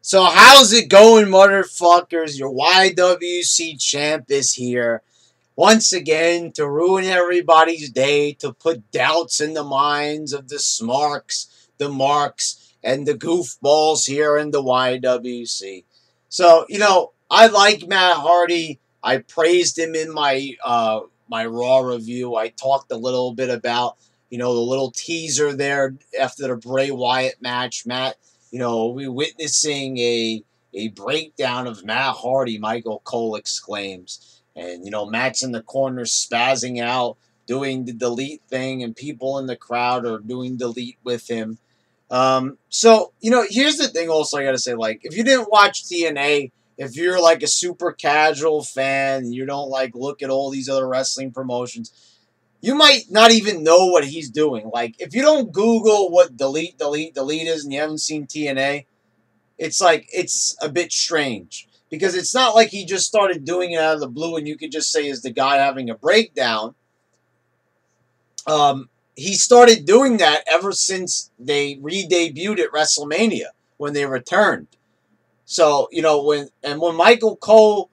So how's it going, motherfuckers? Your YWC champ is here once again to ruin everybody's day, to put doubts in the minds of the smarks, the marks, and the goofballs here in the YWC. So, I like Matt Hardy. I praised him in my Raw review. I talked a little bit about, the little teaser there after the Bray Wyatt match. Matt, we witnessing a breakdown of Matt Hardy, Michael Cole exclaims. And, Matt's in the corner spazzing out, doing the delete thing, and people in the crowd are doing delete with him. So, here's the thing also I got to say, like, if you didn't watch TNA, if you're like a super casual fan and you don't like look at all these other wrestling promotions, you might not even know what he's doing. Like, if you don't Google what delete is and you haven't seen TNA, it's a bit strange. Because it's not like he just started doing it out of the blue and you could just say is the guy having a breakdown. He started doing that ever since they re-debuted at WrestleMania when they returned. So, when Michael Cole,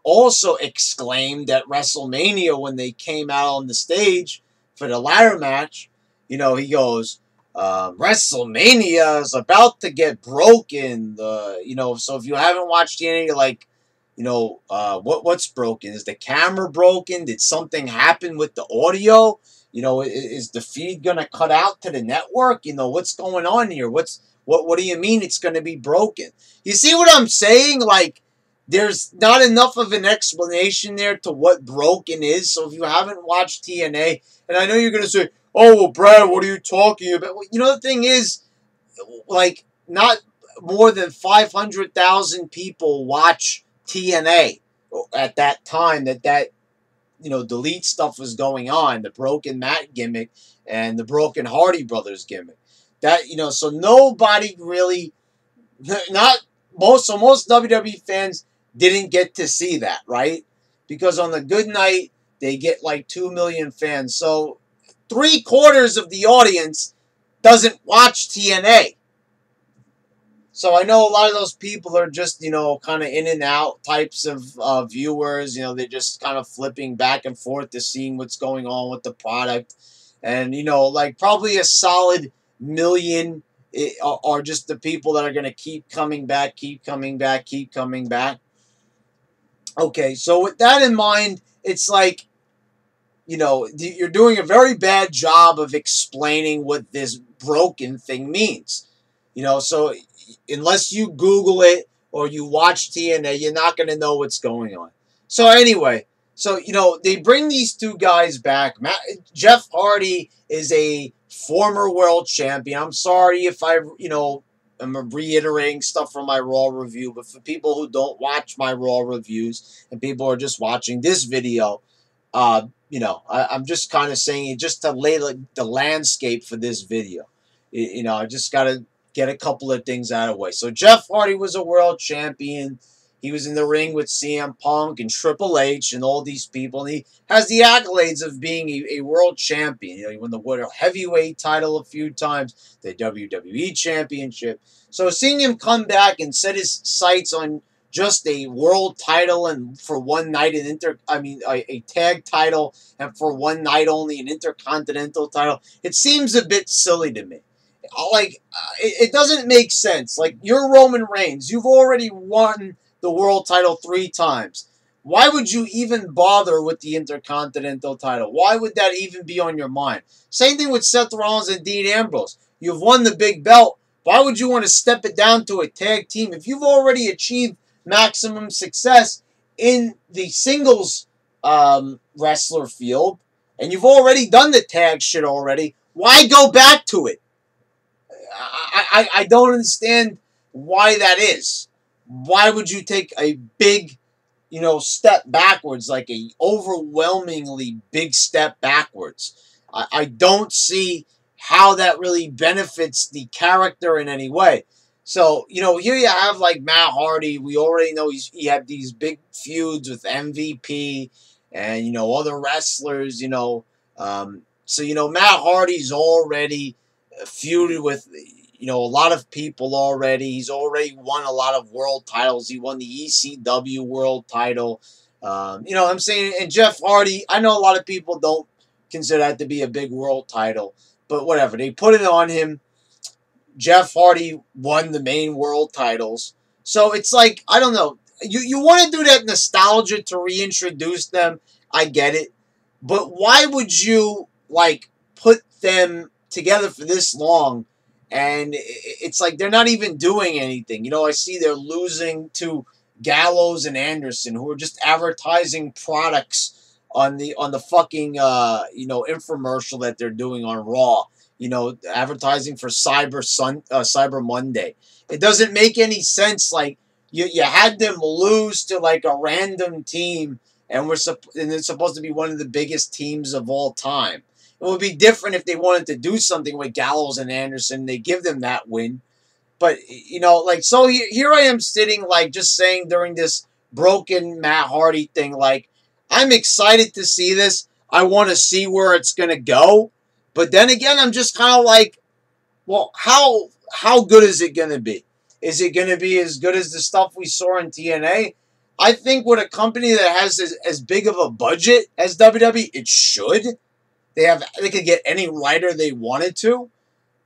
also exclaimed at WrestleMania when they came out on the stage for the ladder match, he goes, WrestleMania is about to get broken. So if you haven't watched TNA, you're like, what's broken? Is the camera broken? Did something happen with the audio? Is the feed gonna cut out to the network? What's going on here? What do you mean it's gonna be broken? You see what I'm saying? Like, there's not enough of an explanation there to what broken is. So if you haven't watched TNA, and I know you're gonna say, "Oh, well, Brad, what are you talking about?" Well, the thing is, like, not more than 500,000 people watch TNA at that time that delete stuff was going on, the broken Matt gimmick and the broken Hardy Brothers gimmick. That, so nobody really, most WWE fans didn't get to see that, right? Because on the good night, they get like 2 million fans. So 3/4 of the audience doesn't watch TNA. So I know a lot of those people are just, kind of in and out types of viewers. They're just kind of flipping back and forth to seeing what's going on with the product. And, like probably a solid million are just the people that are going to keep coming back, keep coming back, keep coming back. Okay, so with that in mind, it's like, you're doing a very bad job of explaining what this broken thing means. So unless you Google it or you watch TNA, you're not going to know what's going on. So anyway, they bring these two guys back. Jeff Hardy is a former world champion. I'm sorry if I'm reiterating stuff from my Raw review, but for people who don't watch my Raw reviews and people are just watching this video, I'm just kind of saying it just to lay the landscape for this video. I just got to get a couple of things out of the way. So Jeff Hardy was a world champion. He was in the ring with CM Punk and Triple H and all these people. And he has the accolades of being a world champion. He won the World Heavyweight title a few times, the WWE Championship. So seeing him come back and set his sights on just a world title and for one night a tag title and for one night only an intercontinental title, it seems a bit silly to me. Like, it doesn't make sense. Like, you're Roman Reigns. You've already won the world title 3 times. Why would you even bother with the Intercontinental title? Why would that even be on your mind? Same thing with Seth Rollins and Dean Ambrose. You've won the big belt. Why would you want to step it down to a tag team? If you've already achieved maximum success in the singles wrestler field, and you've already done the tag shit already, why go back to it? I don't understand why that is. Why would you take a big, step backwards, like a overwhelmingly big step backwards? I don't see how that really benefits the character in any way. So, here you have like Matt Hardy. We already know he had these big feuds with MVP and, other wrestlers, so, Matt Hardy's already feuded with, a lot of people already. He's already won a lot of world titles. He won the ECW world title. I'm saying, and Jeff Hardy, I know a lot of people don't consider that to be a big world title, but whatever. They put it on him. Jeff Hardy won the main world titles. So it's like, I don't know. You want to do that nostalgia to reintroduce them. I get it. But why would you, like, put them together for this long? And it's like they're not even doing anything. I see they're losing to Gallows and Anderson, who are just advertising products on the fucking infomercial that they're doing on Raw. Advertising for Cyber Monday. It doesn't make any sense. Like you had them lose to like a random team, and it's supposed to be one of the biggest teams of all time. It would be different if they wanted to do something with Gallows and Anderson. They give them that win. But, so here I am sitting, like, just saying during this broken Matt Hardy thing, like, I'm excited to see this. I want to see where it's going to go. But then again, I'm just kind of like, well, how good is it going to be? Is it going to be as good as the stuff we saw in TNA? I think with a company that has as big of a budget as WWE, it should. They could get any writer they wanted to.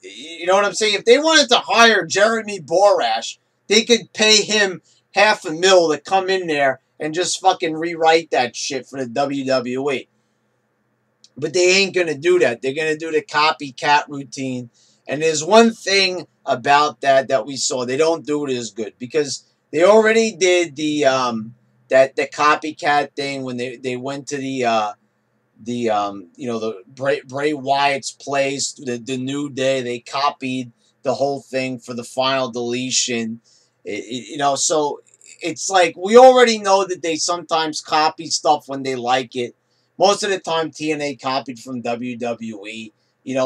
You know what I'm saying? If they wanted to hire Jeremy Borash, they could pay him $500,000 to come in there and just fucking rewrite that shit for the WWE. But they ain't going to do that. They're going to do the copycat routine. And there's one thing about that we saw. They don't do it as good because they already did the copycat thing when they went to the Bray Wyatt's place, the New Day. They copied the whole thing for the final deletion. So it's like we already know that they sometimes copy stuff when they like it. Most of the time, TNA copied from WWE.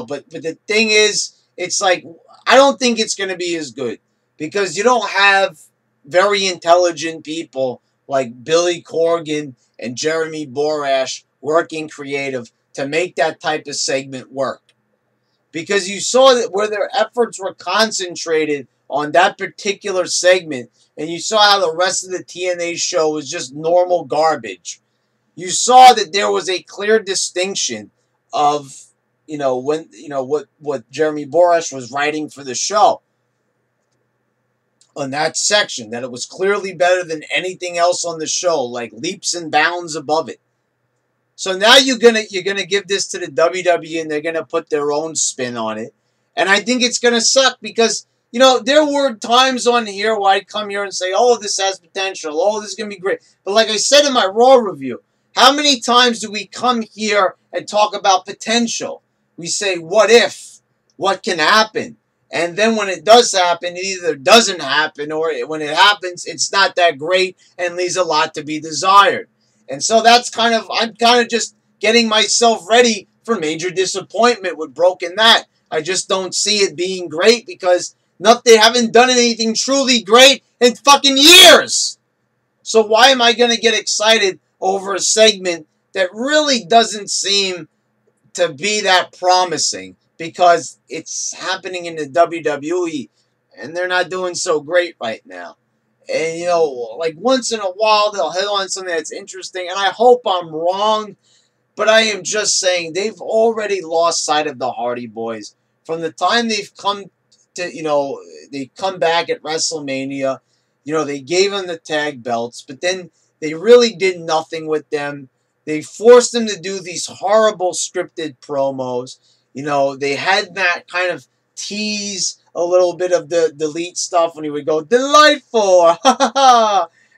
But the thing is, it's like I don't think it's going to be as good because you don't have very intelligent people like Billy Corgan and Jeremy Borash working creative to make that type of segment work. Because you saw that where their efforts were concentrated on that particular segment, and you saw how the rest of the TNA show was just normal garbage. You saw that there was a clear distinction of, what Jeremy Borash was writing for the show. On that section, that it was clearly better than anything else on the show, like leaps and bounds above it. So now you're gonna give this to the WWE and they're gonna put their own spin on it. And I think it's gonna suck because, there were times on here where I'd come here and say, oh, this has potential, oh, this is gonna be great. But like I said in my Raw review, how many times do we come here and talk about potential? We say, what if? What can happen? And then when it does happen, it either doesn't happen or when it happens, it's not that great and leaves a lot to be desired. And so I'm kind of just getting myself ready for major disappointment with Broken Matt. I just don't see it being great because they haven't done anything truly great in fucking years. So why am I going to get excited over a segment that really doesn't seem to be that promising because it's happening in the WWE and they're not doing so great right now. And, like once in a while, they'll hit on something that's interesting. And I hope I'm wrong, but I am just saying they've already lost sight of the Hardy Boys. From the time they've come to, they come back at WrestleMania, they gave them the tag belts, but then they really did nothing with them. They forced them to do these horrible scripted promos. They had that kind of tease a little bit of the delete stuff when he would go, delightful,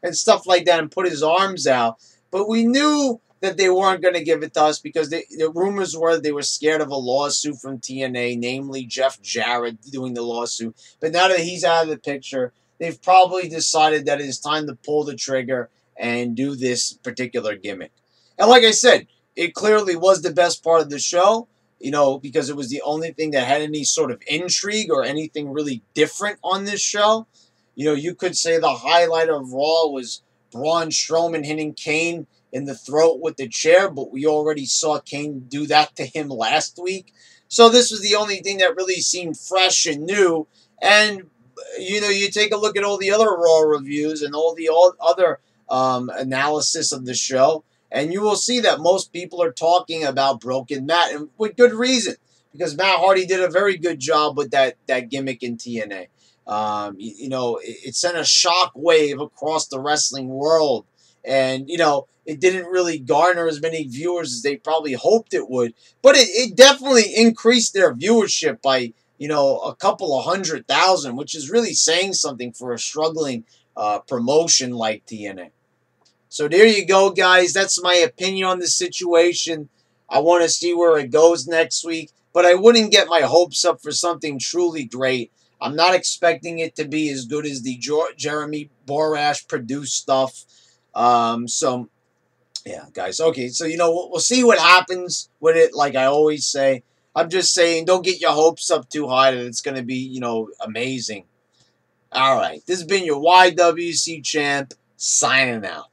and stuff like that and put his arms out. But we knew that they weren't going to give it to us because the rumors were they were scared of a lawsuit from TNA, namely Jeff Jarrett doing the lawsuit. But now that he's out of the picture, they've probably decided that it is time to pull the trigger and do this particular gimmick. And like I said, it clearly was the best part of the show. Because it was the only thing that had any sort of intrigue or anything really different on this show. You could say the highlight of Raw was Braun Strowman hitting Kane in the throat with the chair, but we already saw Kane do that to him last week. So this was the only thing that really seemed fresh and new. And you take a look at all the other Raw reviews and all the other analysis of the show, and you will see that most people are talking about Broken Matt, and with good reason, because Matt Hardy did a very good job with that gimmick in TNA. It sent a shock wave across the wrestling world, and it didn't really garner as many viewers as they probably hoped it would, but it definitely increased their viewership by a couple of 100,000, which is really saying something for a struggling promotion like TNA. So there you go, guys. That's my opinion on the situation. I want to see where it goes next week, but I wouldn't get my hopes up for something truly great. I'm not expecting it to be as good as the Jeremy Borash produced stuff. So, yeah, guys. Okay, so, we'll see what happens with it, like I always say. I'm just saying, don't get your hopes up too high that it's going to be, amazing. All right, this has been your YWC champ, signing out.